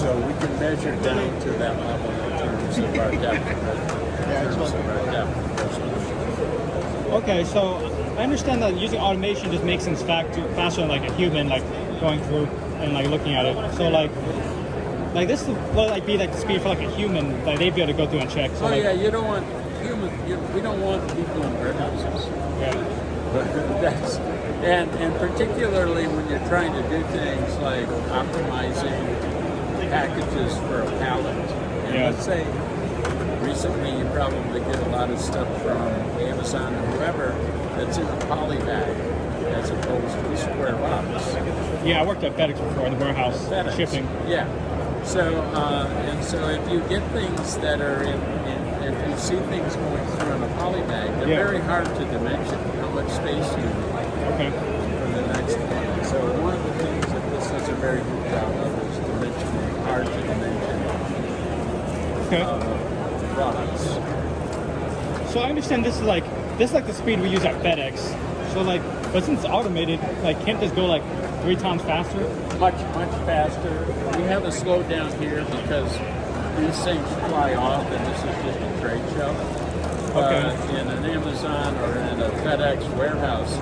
So we can measure down to that level in terms of our depth. Okay, so I understand that using automation just makes things faster than like a human, like going through and like looking at it. So like this will like be like the speed for like a human, like they'd be able to go through and check. So, yeah, you don't want we don't want people in warehouses. Yeah. That's and particularly when you're trying to do things like optimizing packages for a pallet. And let's say recently you probably get a lot of stuff from Amazon or whoever that's in a poly bag as opposed to a square box. Yeah, I worked at FedEx before in the warehouse shipping. Yeah. So so if you get things that are if you see things going through in a poly bag, they're very hard to dimension how much space you need for the next one. So one of the things that this does a very good job of is dimensioning, hard to dimension products. So I understand this is like the speed we use at FedEx. So like, but since it's automated, like can't this go like 3 times faster? Much faster. We have a slowdown here because these things fly off, and this is just a trade show. In an Amazon or in a FedEx warehouse,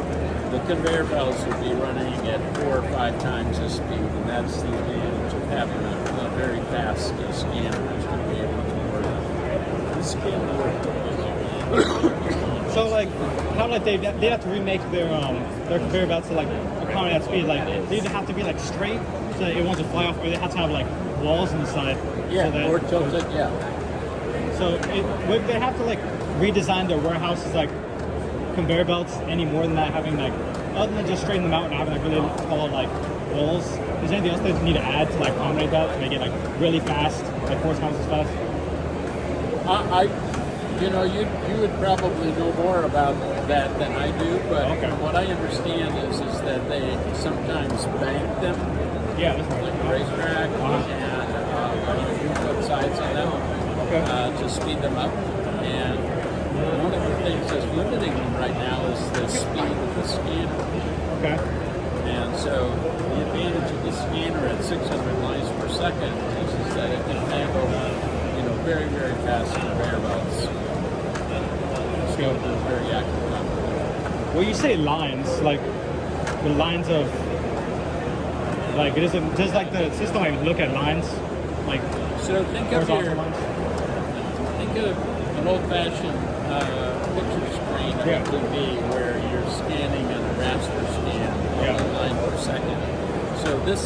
the conveyor belts would be running at 4 or 5 times the speed, and that's the advantage of having a very fast scanner is to be able to work. The scanner works. So like, how like they have to remake their conveyor belts to like accommodate that speed? Like, they either have to be like straight so that it won't just fly off, or they have to have like walls on the side. Or tilted. So would they have to like redesign their warehouses like conveyor belts any more than that? Having like other than just straighten them out and having like really tall like walls, is there anything else they need to add to like accommodate that to make it like really fast, like 4 times as fast? You would probably know more about that than I do, but what I understand is that they sometimes bank them, like a racetrack, and you put sides on them to speed them up. And one of the things that's limiting them right now is the speed of the scanner. And so the advantage of the scanner at 600 lines per second is that it can handle very, very fast conveyor belts. So it's very accurate. When you say lines, like the lines of like does like the system like look at lines, like think of an old-fashioned picture screen on a TV where you're scanning in a raster scan, 1 line per second. So this